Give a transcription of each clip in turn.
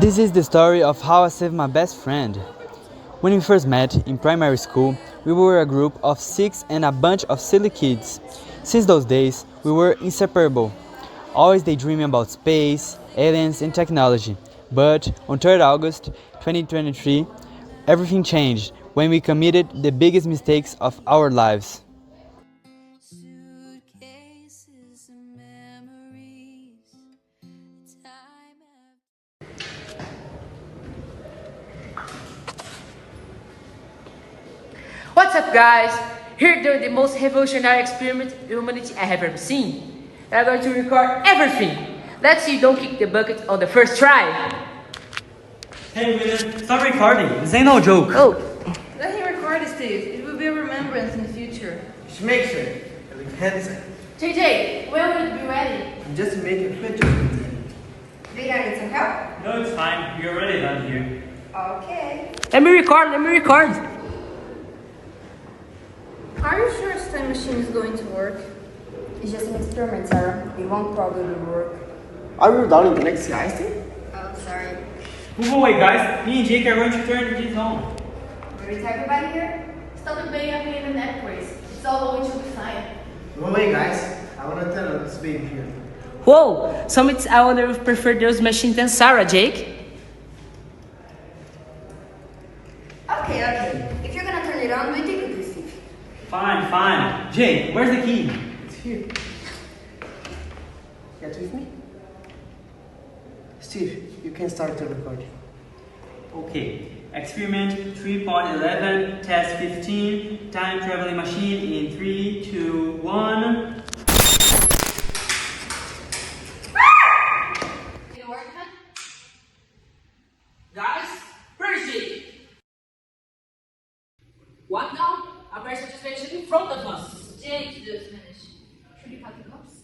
This is the story of how I saved my best friend. When we first met in primary school, we were a group of 6 and a bunch of silly kids. Since those days, we were inseparable, always daydreaming about space, aliens, and technology. But on 3rd August 2023, everything changed when we committed the biggest mistakes of our lives. Suitcases and memories. Time What's up, guys? Here doing the most revolutionary experiment humanity I have ever seen. We are going to record everything. Let's see you don't kick the bucket on the first try. Hey William, stop recording. This ain't no joke. Oh, Let him record it, Steve. It will be a remembrance in the future. Just make sure that we can send. JJ, when will it be ready? Just make a picture of it. Vega, need some help? No, it's fine. You're already done here. Okay. let me record. Are you sure this time machine is going to work? It's just an experiment, Sarah. It won't probably work. Are you down in the next guys thing? Oh, sorry. Move away, guys. Me and Jake are going to turn this on. Where is everybody here? Stop the baby up in the neck race. It's all going to be fine. No way, guys. I want to tell this baby here. Whoa, some I wonder if prefer those machines than Sarah, Jake. Okay. If you're gonna turn it on, we take it to Steve. Fine. Jake, where's the key? It's here. Get with me? Steve, you can start the recording. Okay. Experiment 3.11, test 15, time traveling machine in 3, 2, 1. Guys, where is she? What now? A person just finished in front of us. Jake just finished. Should you cut the cups?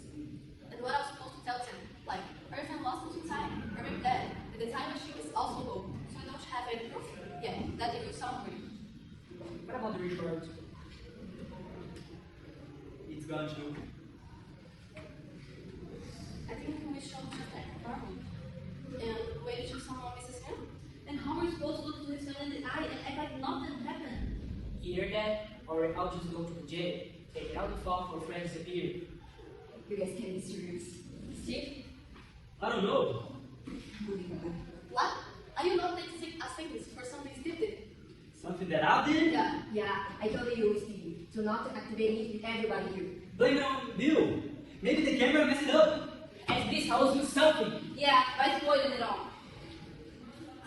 And what I was supposed to tell him? Like, everything lost into time. Remember that? And the time machine is also low. So I don't have any proof. Yeah, that it will sound great. What about the record? It's gone to. I think we should protect Marvel. And wait until someone misses him. And how are we supposed to look to his son in the eye and act like nothing happened? Hear that? Or I'll just go to jail. Take out the fall for friends appear. You guys can't be serious. Steve? I don't know. What? Are you not taking us famous for something Steve did? Something that I did? Yeah, I told you, Steve, to not activate it with everybody here. Blame it on Bill. Maybe the camera messed it up. And this house do something. Yeah, by spoiling it all.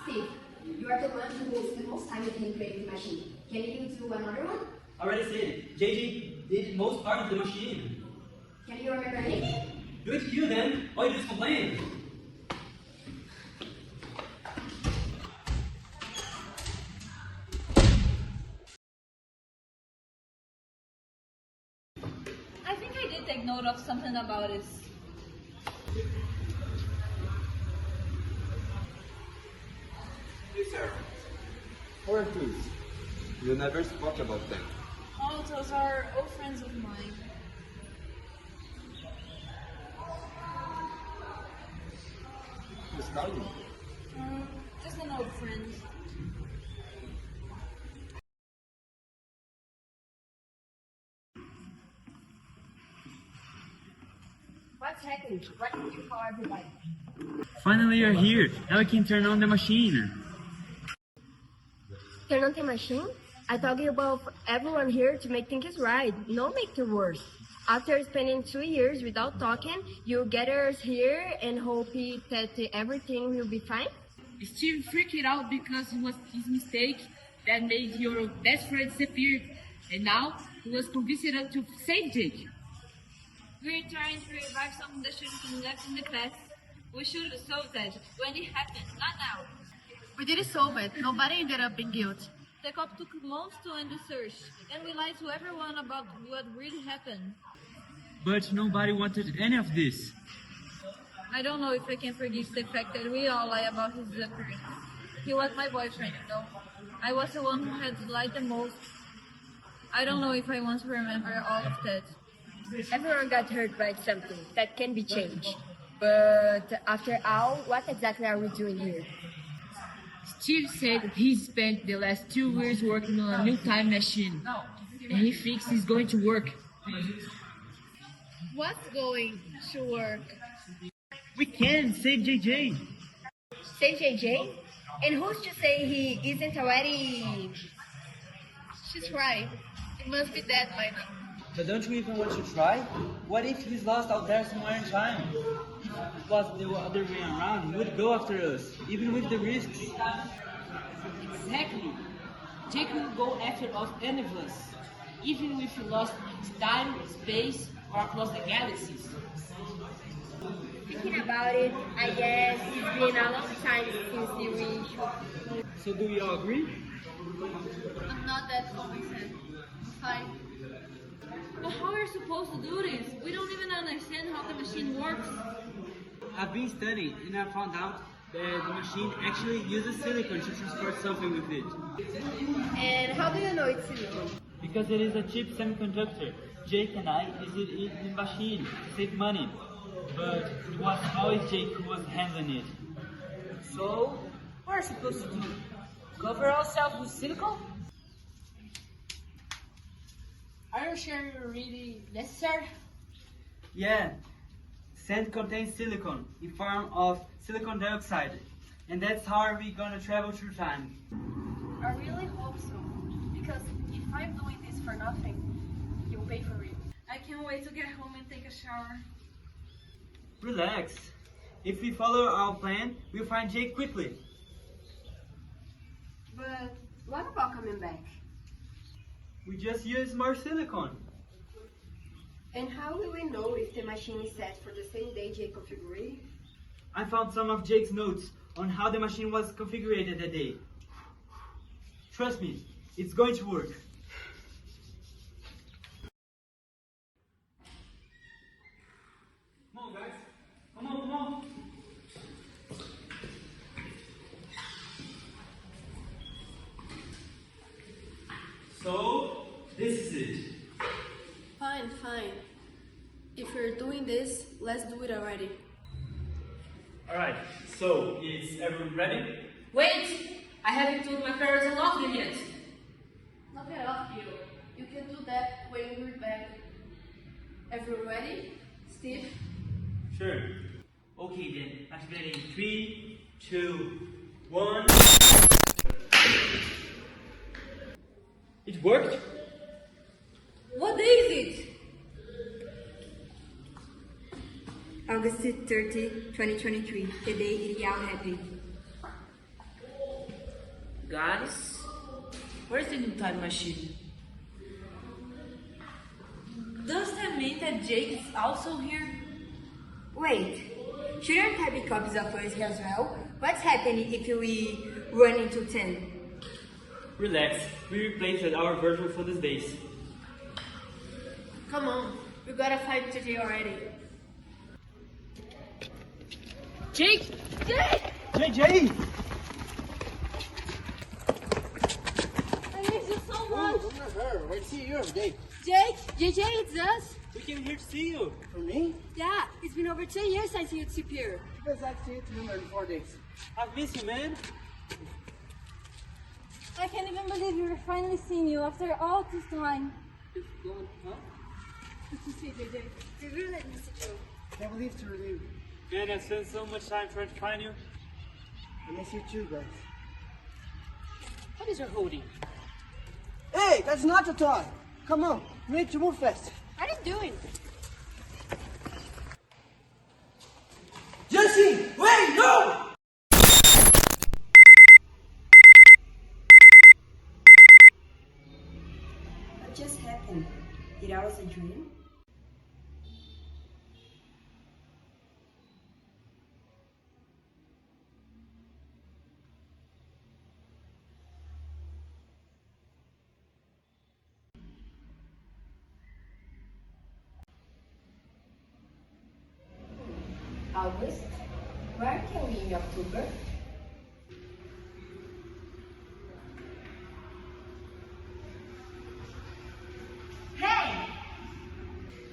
Steve, you are the one who spent most time with him creating the machine. Can you do another one? Already said it. JJ did most part of the machine. Can you remember anything? Do it you then. All you do is complain. I think I did take note of something about it. Hey, sir. Who are these? You never spoke about them. Oh, those are old friends of mine. Who's calling? Just an old friend. What's happening? What did you call everybody? Finally, you're here. Now we can turn on the machine. Turn on the machine? I talking about everyone here to make things right, no make it worse. After spending 2 years without talking, you gather us here and hope that everything will be fine? Steve freaked out because it was his mistake that made your best friend disappear. And now he was convinced to save Jake. We're trying to revive something that should have been left in the past. We should have solved that when it happened, not now. We didn't solve it. Nobody ended up in guilt. The cop took months to end the search, and we lied to everyone about what really happened. But nobody wanted any of this. I don't know if I can forgive the fact that we all lie about his disappearance. He was my boyfriend, you know. I was the one who had lied the most. I don't know if I want to remember all of that. Everyone got hurt by something that can be changed. But after all, what exactly are we doing here? Steve said he spent the last 2 years working on a new time machine. And he thinks it's going to work. What's going to work? We can save JJ. Say JJ? And who's to say he isn't already... She's right. It must be dead by now. But don't you even want to try? What if he's lost out there somewhere in time? If it was the other way around, he would go after us, even with the risks. Exactly. Jake will go after us any of us, even if we lost time, space, or across the galaxies. Thinking about it, I guess it's been a long time since the reissue. So do we all agree? I'm not that convinced. Fine. But how are we supposed to do this? We don't even understand how the machine works. I've been studying and I found out that the machine actually uses silicon to transport something with it. And how do you know it's silicon? Because it is a cheap semiconductor. Jake and I used it in the machine to save money. But it was always Jake who was handling it. So, what are we supposed to do? Cover ourselves with silicone? Are you sure you're really necessary? Yeah, sand contains silicon in form of silicon dioxide. And that's how we're gonna travel through time. I really hope so. Because if I'm doing this for nothing, you'll pay for it. I can't wait to get home and take a shower. Relax. If we follow our plan, we'll find Jake quickly. But what about coming back? We just use more silicon. And how will we know if the machine is set for the same day Jake configured it? I found some of Jake's notes on how the machine was configured that day. Trust me, it's going to work. Come on, guys. Come on, come on. So, this is it. Fine, fine. If you're doing this, let's do it already. Alright, so is everyone ready? Wait! I haven't told my parents I love them yet. Knock it off, you. You can do that when we're back. Everyone ready? Steve? Sure. Okay then, activating 3, 2, 1. It worked? What day is it? August 30, 2023, the day it all happened. Guys, where's the new time machine? Does that mean that Jake is also here? Wait, shouldn't there be copies of us here as well? What's happening if we run into 10? Relax, we replaced our version for these days. Come on. We gotta fight today already. Jake! Jake! JJ! I miss you so much. Come here, wait to see you every day. Jake, JJ, it's us. We came here to see you. For me? Yeah, it's been over 10 years since you disappeared. Because I've seen it in 4 days. I've missed you, man. I can't even believe we're finally seeing you after all this time. Good to see you, JJ. We really miss you. Can't believe to review. Man, I spent so much time trying to find you. I miss you too, guys. What is your holding? Hey, that's not the toy. Come on, we need to move fast. What are you doing? Jesse, wait, no! What just happened? It was a dream? August? Where can we in October?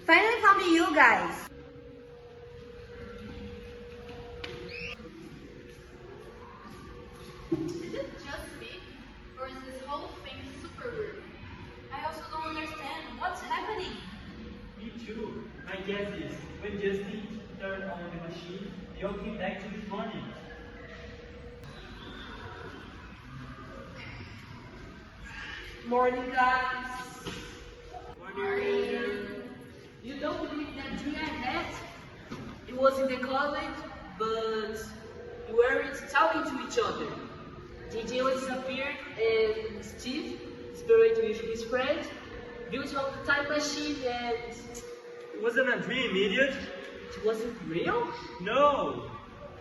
Finally found you guys! guess this. When Justin turned on the machine, they all came back to the morning. Morning, guys. Morning. You don't believe that dream I had? It was in the college, but we weren't talking to each other. JJ was disappeared, and Steve, separated with his friend, built a time machine, and It wasn't a dream, idiot. it wasn't real? No.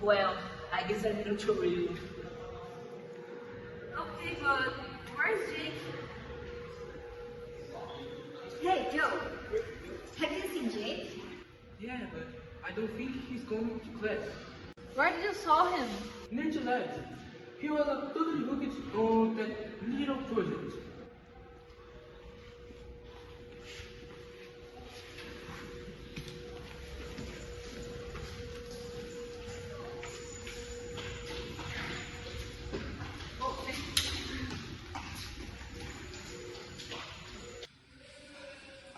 Well, I guess I'm not too real. Okay, but where's Jake? Hey, Joe. Have you seen Jake? Yeah, but I don't think he's going to class. Where did you saw him? Ninja Lab. He was totally hooked on that little project.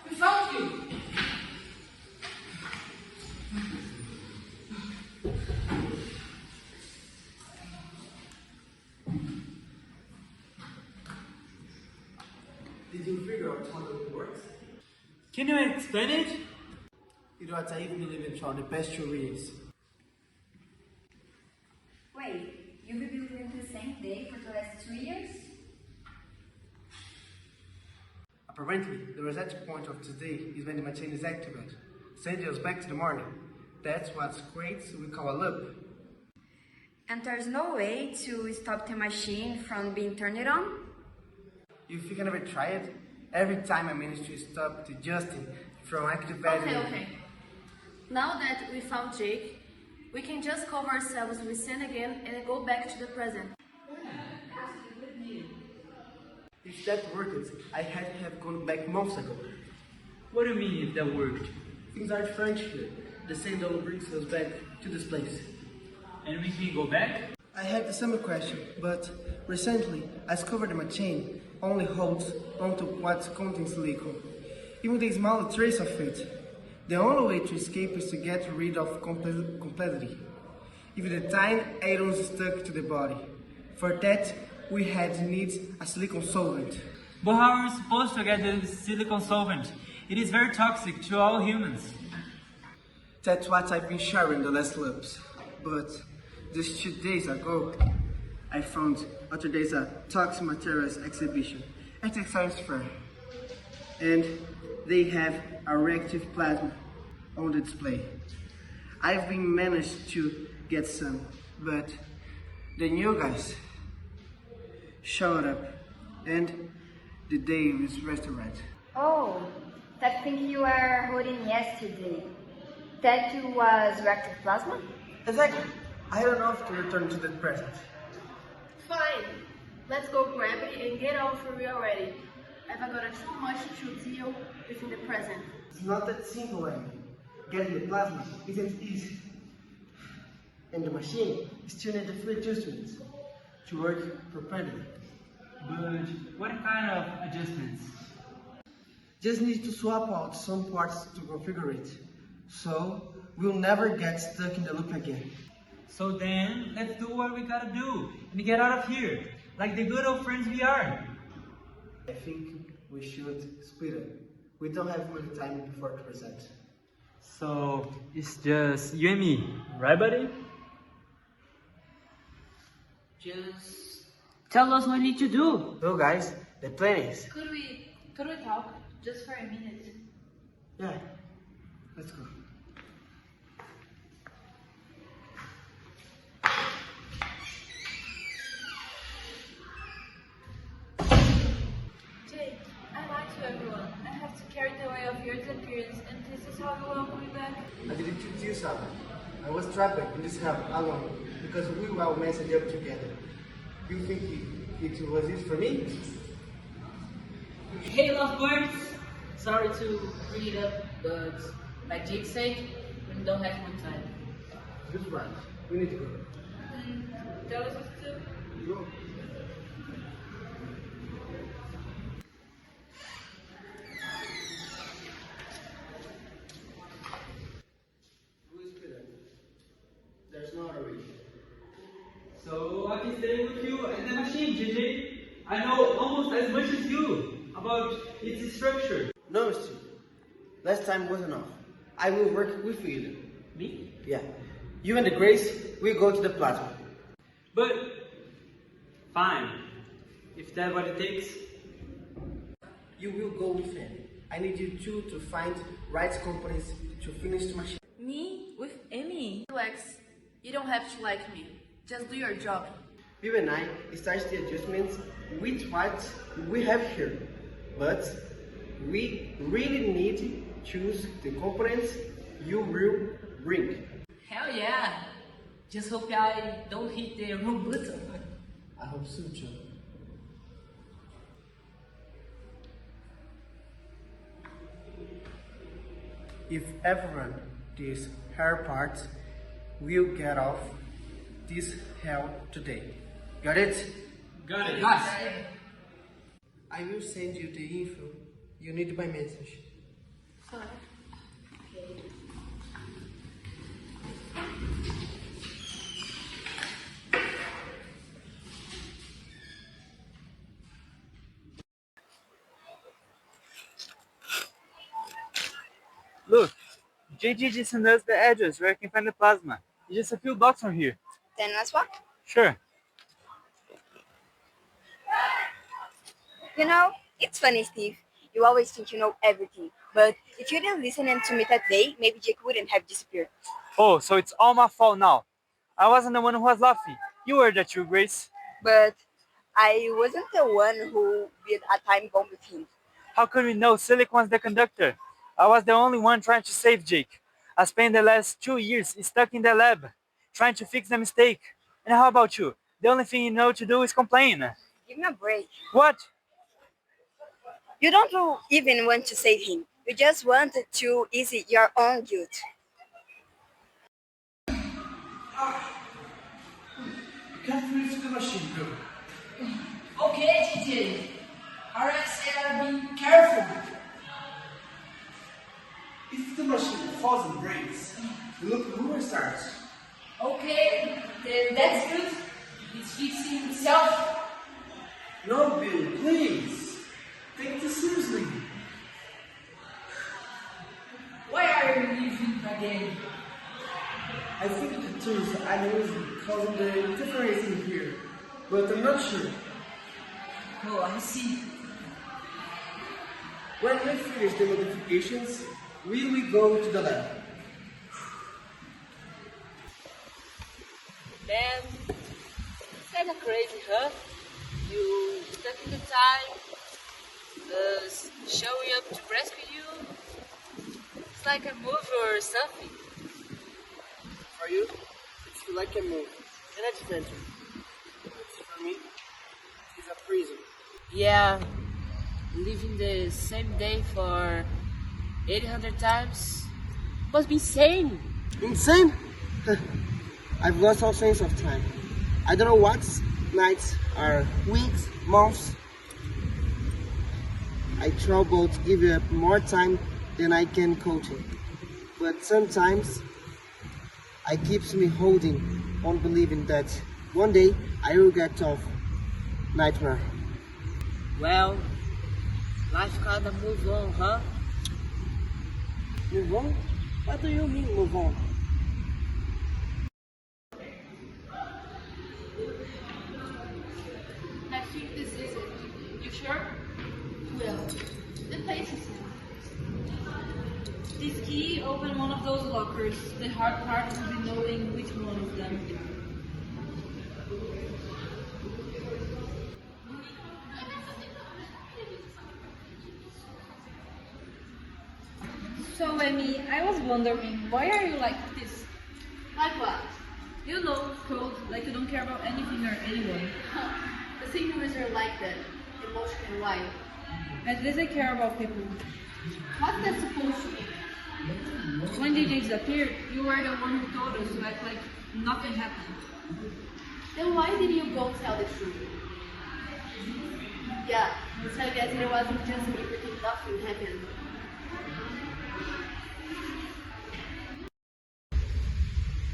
We found you! Did you figure out how it works? Can you explain it? It was I even believe from the past 2 years. Wait, you've been doing the same day for the last 2 years? Apparently, the reset point of today is when the machine is activated. Send us back to the morning. That's what creates we call a loop. And there's no way to stop the machine from being turned on? You think I never tried? Every time I manage to stop the Justin from activating Okay. Now that we found Jake, we can just cover ourselves with sand again and go back to the present. If that worked, I had to have gone back months ago. What do you mean if that worked? Things are French here. The same dollar brings us back to this place. And we can go back? I had the same question, but recently I discovered the machine only holds onto what contains liquid, even the smallest trace of it. The only way to escape is to get rid of completely, even the tiny atoms stuck to the body. For that, we had need a silicon solvent. But how are we supposed to get the silicon solvent? It is very toxic to all humans. That's what I've been sharing the last loops. But just 2 days ago, I found out there's a toxic materials exhibition at the science fair. And they have a reactive plasma on the display. I've been managed to get some, but the new guys showed up and the Davis restaurant. Oh, that thing you were holding yesterday. That was reactive plasma? Exactly. I had enough to return to the present. Fine. Let's go grab it and get out for real already. I've got too much to deal with in the present. It's not that simple, Amy. Getting the plasma isn't easy. And the machine still needs a few adjustments to work properly. But what kind of adjustments? Just need to swap out some parts to configure it. So we'll never get stuck in the loop again. So then, let's do what we gotta do and get out of here, like the good old friends we are. I think we should split it. We don't have much time before the present. So, it's just you and me, right buddy? Just tell us what we need to do. So guys, the plan is... Could we talk just for a minute? Yeah, let's go. Jake, I lied to everyone. I have to carry the weight of your disappearance, and this is how you welcome me back. I didn't choose you, Sam. I was trapped in this hell alone because we were all messed up together. You think it was it for me? Hey, lovebirds! Sorry to bring it up, but like Jake said, we don't have much time. That's right. We need to go. Tell us what to do. Go. but it's the structure. No, Steve. Last time was enough. I will work with you. Me? Yeah. You and the Grace will go to the plasma. But, fine. If that's what it takes. You will go with him. I need you two to find right companies to finish the machine. Me with Amy. Relax. You don't have to like me. Just do your job. You and I start the adjustments with what we have here. But we really need to choose the components you will bring. Hell yeah! Just hope I don't hit the wrong button. I hope so too. If everyone these hair parts will get off this hell today. Got it? Got it. I will send you the info you need by message. Look, JG just sent us the address where I can find the plasma. It's just a few blocks from here. Then let's walk. Sure. You know, it's funny, Steve. You always think you know everything. But if you didn't listen to me that day, maybe Jake wouldn't have disappeared. Oh, so it's all my fault now. I wasn't the one who was laughing. You were the true Grace. But I wasn't the one who built a time bomb with him. How could we know Silicon's the conductor? I was the only one trying to save Jake. I spent the last 2 years stuck in the lab, trying to fix the mistake. And how about you? The only thing you know to do is complain. Give me a break. What? You don't even want to save him. You just want to ease your own guilt. Can't reach the machine, bro. Okay, DJ. Alright, Sarah, be careful. If the machine falls and breaks, look who restarts. Okay, then that's good. It's fixing itself. No, Bill, please. Take this seriously. Why are you leaving again? I think the tools I use causing the interference in here, but I'm not sure. Oh, I see. When we finish the modifications, we will go to the lab. Man, kinda crazy, huh? You stuck in the time, us showing up to rescue you. It's like a movie or something. For you, it's like a movie, an adventure. But for me, it's a prison. Yeah, living the same day for 800 times must be insane. Insane? I've lost all sense of time. I don't know what nights are, weeks, months. I trouble to give you more time than I can coach it. But sometimes I keeps me holding on believing that one day I will get off nightmare. Well, life kinda move on, huh? Move on? What do you mean move on? I think this is it. You sure? Well, the place is This key opened one of those lockers. The hard part will be knowing which one of them. So, Amy, I was wondering, why are you like this? like what? You know, cold, like you don't care about anything or anyone. The seniors are like that, emotional wild. At least I care about people. What's that supposed to mean? When DJ disappeared, you were the one who told us to act like nothing happened. Then why did you go tell the truth? Yeah, so I guess it wasn't just me pretending nothing happened.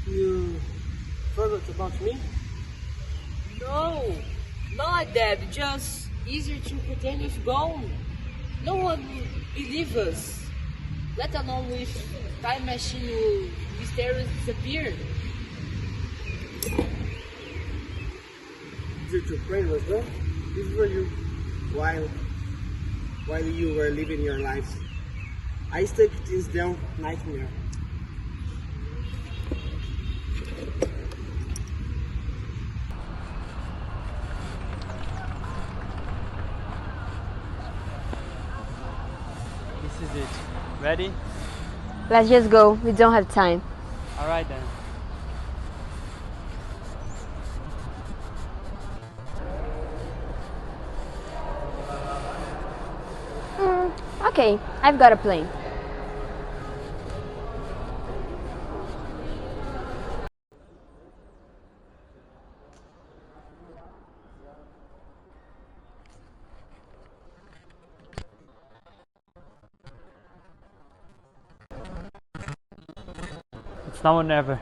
You forgot about me? No, not like that. Just easier to pretend you've gone. No one would believe us, let alone with time machine will mysteriously disappear. Virtual brain was done. This were you while you were living your lives. I stuck this down nightmare. This is it. Ready? Let's just go. We don't have time. Alright then. Okay, I've got a plan. It's now or never.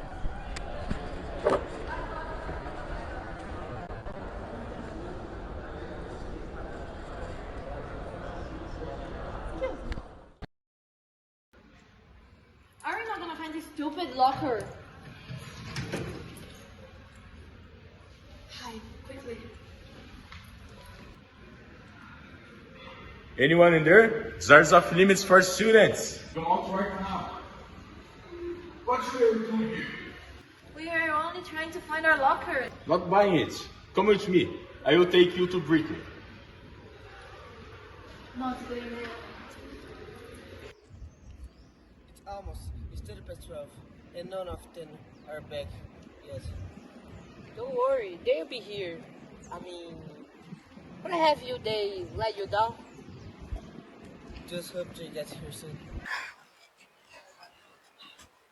Are we not gonna find this stupid locker? Hi, quickly. Anyone in there? There's off limits for students. Come out right now. What are you doing here? We are only trying to find our locker. Not buying it. Come with me. I will take you to Brickley. Not going there. It's almost. It's 30 past 12, and none of them are back yet. Don't worry, they'll be here. I mean, what have you they let you down? Just hope they get here soon.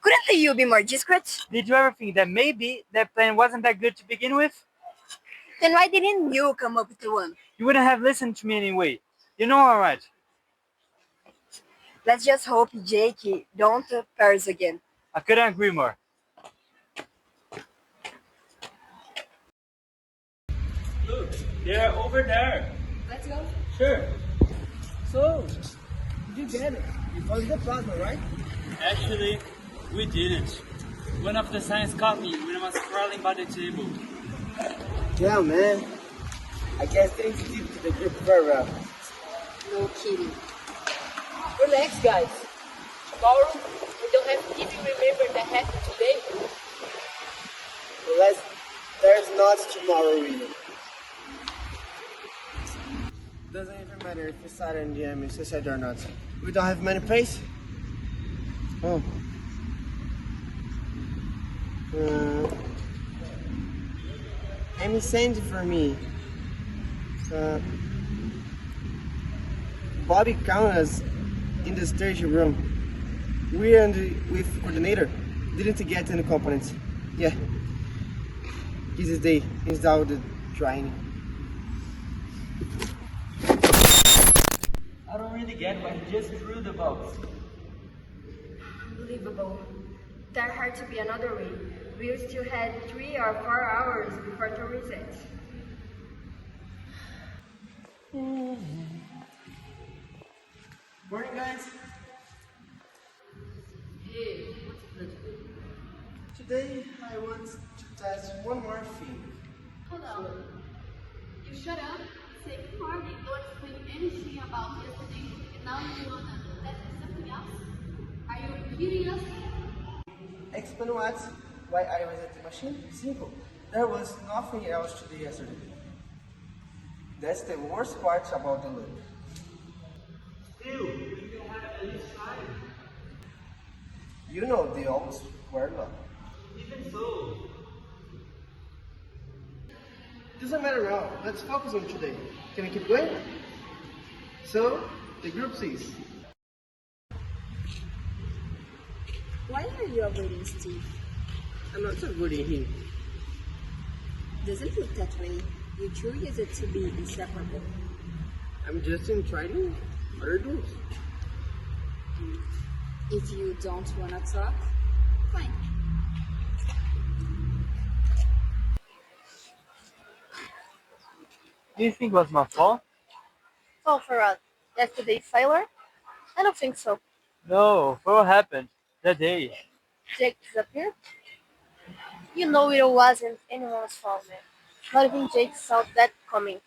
Couldn't you be more discreet? Did you ever think that maybe that plan wasn't that good to begin with? Then why didn't you come up with one? You wouldn't have listened to me anyway. You know alright. Let's just hope Jake don't Paris again. I couldn't agree more. Look, they're over there. Let's go. Sure. So, you get it. You found the plasma, right? Actually, we didn't. One of the science caught me when I was crawling by the table. Yeah, man. I guess they didn't stick to the group very well. No kidding. Relax, guys. Tomorrow, we don't have to even remember that happened today. There's not tomorrow really. Doesn't even matter if we start in the M is suicide or not. We don't have many pace. Oh. Amy sent it for me. Bobby counted us in the stage room. We and with coordinator didn't get any components. Yeah. This is the install the drying. I don't really get why he just threw the box. Unbelievable. There had to be another way. We still had 3 or 4 hours before the reset. Morning, guys. Hey, what's the plan today? Today I want to test one more thing. Hold on. You shut up, say good morning, don't explain anything about yesterday, and now you wanna test something else? Are you kidding us? Explain what? Why I was at the machine? Simple. There was nothing else to do yesterday. That's the worst part about the loop. Still, you can have at least five. You know they always were not. Even so. Doesn't matter now. Let's focus on today. Can we keep going? So, the group sees. Why are you avoiding Steve? I'm not avoiding him. Doesn't look that way. You two use it to be inseparable. I'm just trying other rules. If you don't wanna talk, fine. Do you think it was my fault? Oh, for us, Yesterday, failure? I don't think so. No, what happened that day? Jake disappeared? You know it wasn't anyone's fault, man. Not even Jake saw that coming.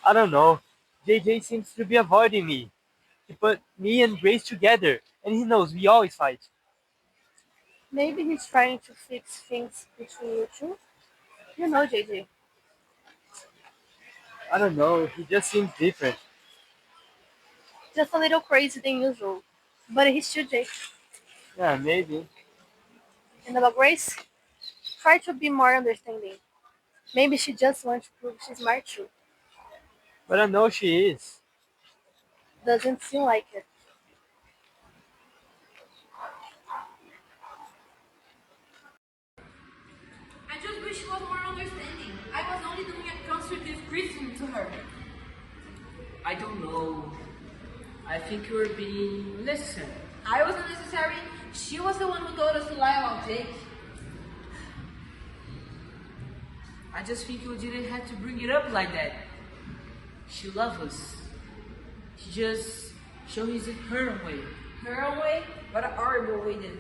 I don't know. JJ seems to be avoiding me. He put me and Grace together, and he knows we always fight. Maybe he's trying to fix things between you two. You know, JJ. I don't know. He just seems different. Just a little crazy than usual. But he's still Jake. Yeah, maybe. And about Grace, try to be more understanding. Maybe she just wants to prove she's smart too. But I know she is. Doesn't seem like it. I just wish she was more understanding. I was only doing a constructive criticism to her. I don't know. I think you're being necessary. I was unnecessary. She was the one who told us to lie about Jake. I just think you didn't have to bring it up like that. She loves us. She just shows it her own way. Her own way? What a horrible way then.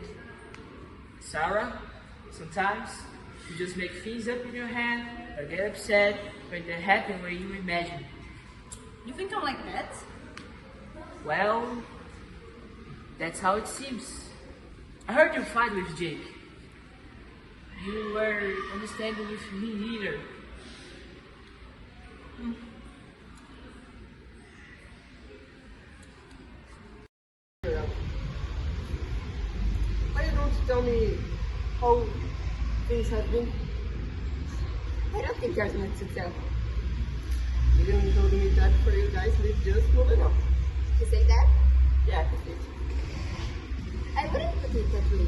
Sarah, sometimes you just make things up in your head or get upset when they happen where you imagine. You think I'm like that? Well, that's how it seems. I heard you fight with Jake. You were understanding with me either. Why you don't tell me how things have been? I don't think there's much to tell. You didn't told me that for you guys, let's just moving on. You say that? Yeah, I think I wouldn't put it that way.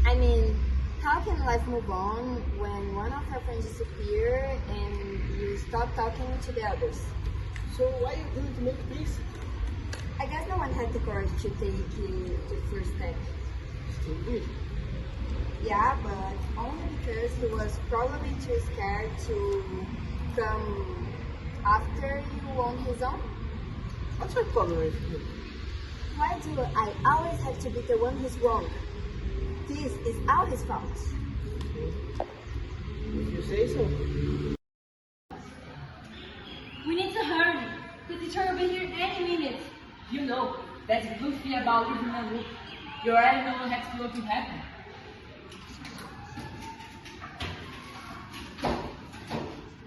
I mean, how can life move on when one of your friends disappear and you stop talking to the others? So why you didn't make peace? I guess no one had the courage to take the first step. Still did. Yeah, but only because he was probably too scared to come after you on his own. What's your problem with him? Why do I always have to be the one who's wrong? This is all his fault. If you say so. We need to hurry. The teacher will be here any minute. You know, that's the good thing about living in a loop. You already know what next will happen.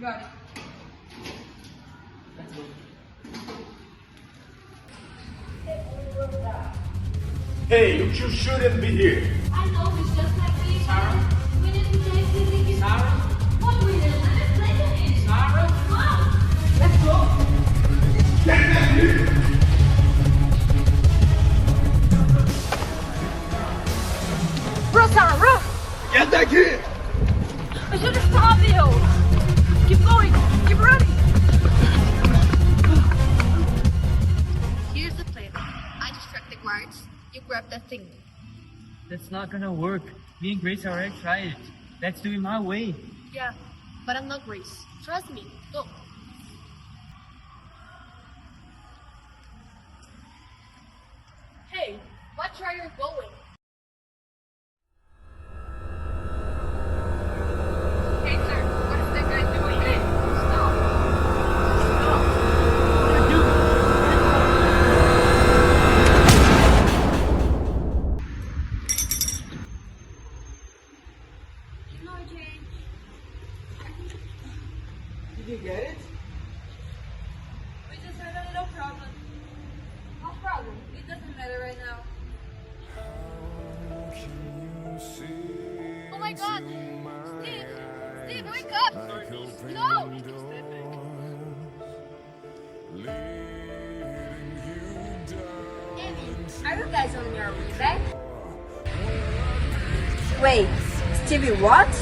Got it. Let's go. Hey, you two shouldn't be here. I know it's just like this. Sarah? We need to take this in. Sarah? What we did? Let us play the game. Sarah? Come. Let's go! Get back here! Run, Sarah, run! Get back here! I should have stopped you! Keep going! Keep running! Here's the plan. I distract the guards, you grab that thing. That's not gonna work. Me and Grace already tried it. Let's do it my way. Yeah, but I'm not Grace. Trust me. Go. Hey, watch where you're going. Hey, sir, what is that guy doing? Hey, stop. Stop. What are you doing? You know, Jake. Did you get it? We just had a little problem. No problem. It doesn't matter right now. Oh my God! Steve! Steve, wake up! No! Are you guys on your way back? Wait, Stevie what?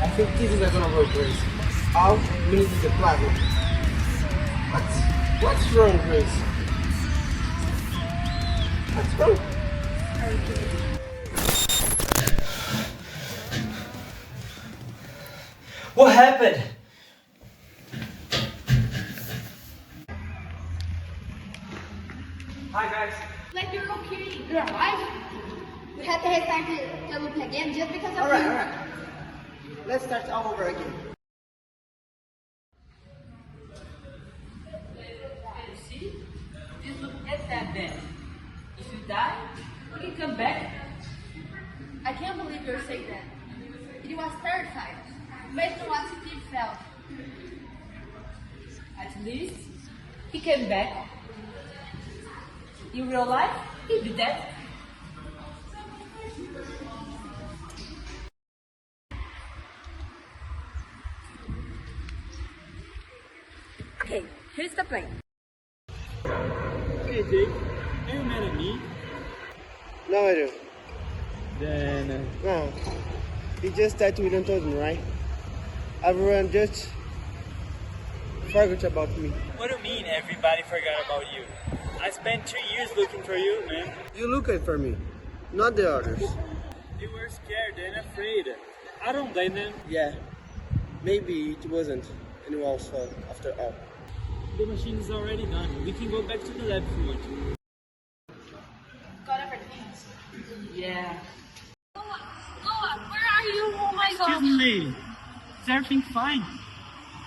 I think this is not gonna work, Grace. All we need is a plasma. What's wrong, Grace? What's wrong? What happened? Hi guys. Like you're okay. You're alive? We had to restart the loop again just because of you. Alright. Let's start all over again. You see? This look at that then. If you die, you can come back. I can't believe you're saying that. It was terrifying. Based on what Steve felt. At least he came back. In real life, he'd be dead. Okay, here's the plan. Okay, Jake, are you mad at me? No, I don't. Then, No. It's just that we don't told me, right? Everyone just forgot about me. what do you mean everybody forgot about you? I spent 2 years looking for you, man. You looking for me, not the others. You were scared and afraid. I don't blame them. Yeah, maybe it wasn't anyone's fault after all. The machine is already done. We can go back to the lab if you want to. Got everything. Yeah. Noah, where are you? Oh my god. Excuse me, lady. Is everything fine?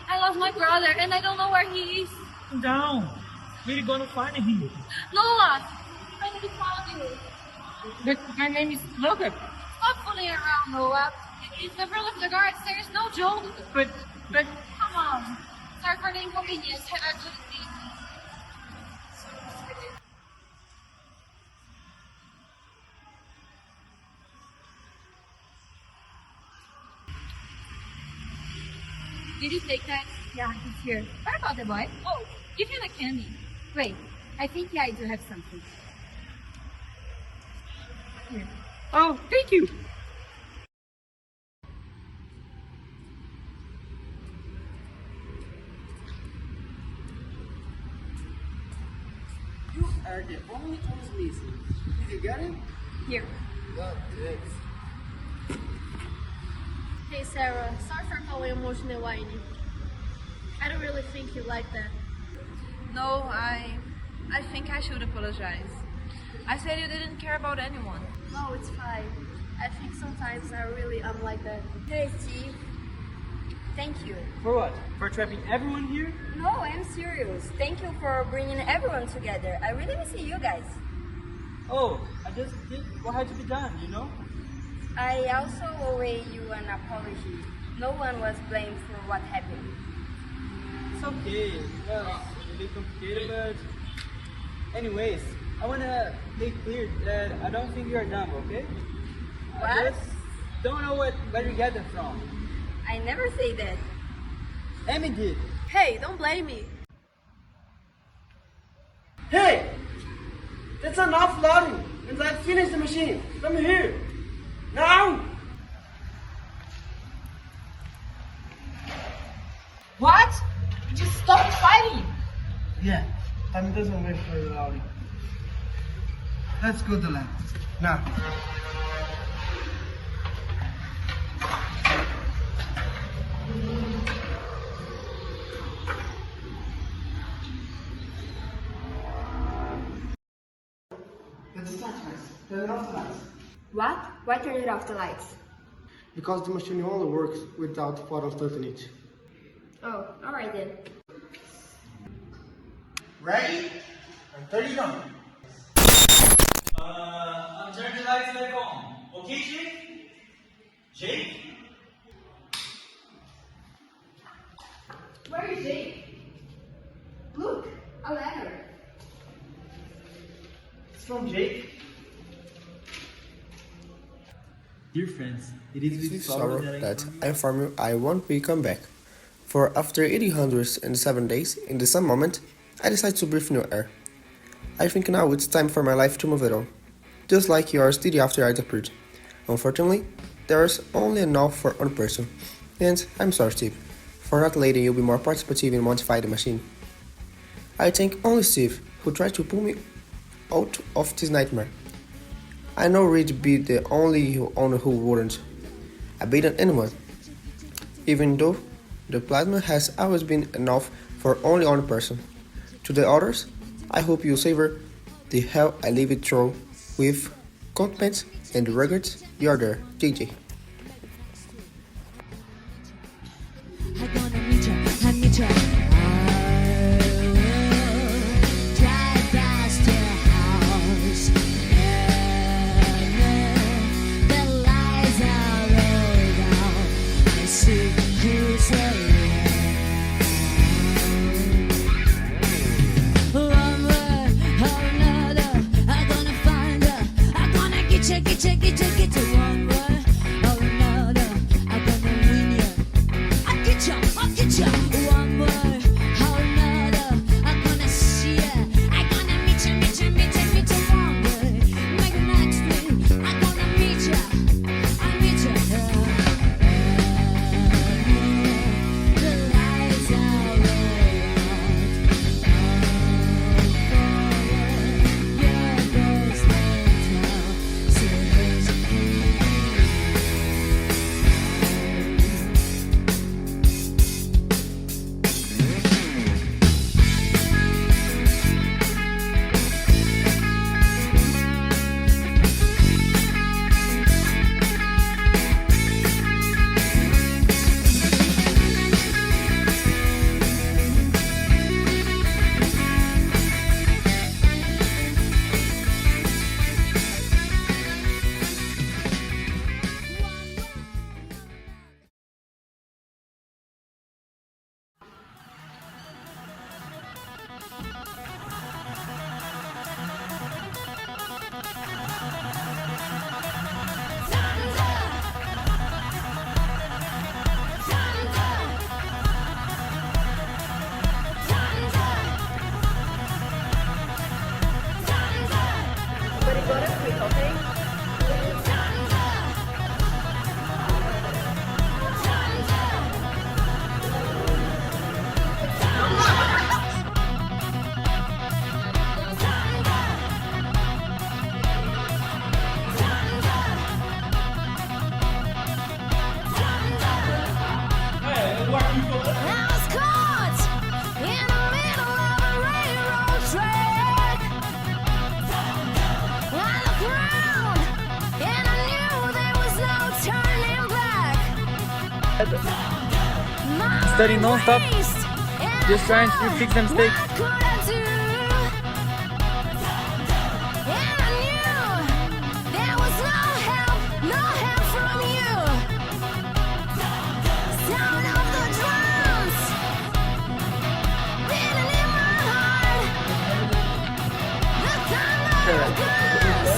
I lost my brother and I don't know where he is. Calm down. We're gonna find him. Noah, I need to find you. But my name is Logan. Stop fooling around, Noah. In the rule of the guards, there is no joke. But Come on. Sorry for the inconvenience. Have a good day. Did you take that? Yeah, he's here. What about the boy? Oh, give him the candy. Wait, I think I do have something. Here. oh, thank you. You are the only one missing. Did you get it? Here. Well, thanks. Hey Sarah, sorry for calling emotional whiny. I don't really think you like that. No, I think I should apologize. I said you didn't care about anyone. No, it's fine. I think sometimes I really am like that. Hey, Steve. Thank you. For what? For trapping everyone here? No, I'm serious. Thank you for bringing everyone together. I really miss you guys. Oh, I just did what had to be done, you know? I also owe you an apology. No one was blamed for what happened. It's okay. Well, it's a bit complicated, but anyways, I wanna make clear that I don't think you're dumb, okay? I What? just don't know where you get that from. I never say that. Amy did. Hey, don't blame me. Hey! That's enough loading! And I finished the machine! Come here! Now! What? Just stop fighting. Yeah, time doesn't wait for the loading. Let's go to lab. Now. Let's start, guys. Turn off the lights. What? Why turn it off the lights? Because the machine only works without photons touching it. Oh, alright then. Ready? And 30 on. Turn the lights back on. Okay, Jake? Jake? Where is Jake? Look, a letter. It's from Jake. Dear friends, it is with sorrow that I inform you I won't be come back. For after 807 days, in the same moment, I decide to breathe new air. I think now it's time for my life to move it on. Just like yours did after I disappeared. Unfortunately, there's only enough for one person. And I'm sorry, Steve, for not letting you be more participative in modify the machine. I thank only Steve, who tried to pull me out of this nightmare. I know Reed be the only one who wouldn't. I beat an anyone. even though the plasma has always been enough for only one person. To the others, I hope you savor the hell I live it through with compliments and regrets. You're there, JJ. I'm gonna meet ya, I meet ya. Drive past your house. The lights are rolled out. I see you say one word or another. I'm gonna find her. I'm gonna get ya, get ya, get ya, get ya. One word or another. I'm gonna win ya. I'll get ya. One word or another. I'm gonna see ya. I'm gonna meet ya, meet ya, meet ya, meet ya. One word, maybe next week. I'm gonna meet ya. I'll meet ya. The lights are rolled out. Your ghost in town. So there's a But it got a quick, okay? I was caught in the middle of a railroad track. I looked around and I knew there was no turning back. Studying non-stop, just trying to fix the mistake. What could I do? And I knew there was no help from you. Sound of the drums beating in my heart. The thunder of guns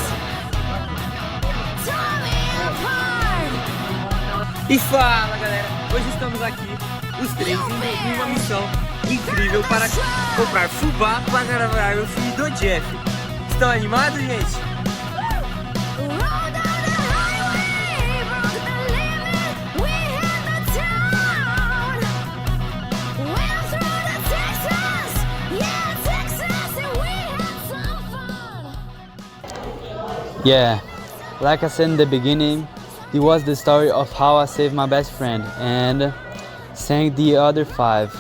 tore me apart. E fala, galera! Hoje estamos aqui, os três, em uma missão incrível para comprar fubá para gravar o filme do Jeff. Estão animados, gente? Rolled down the highway, broke the limit. We hit the town. Went through the Texas, yeah, Texas, and we had some fun. Yeah, like I said in the beginning, it was the story of how I saved my best friend and sang the other 5.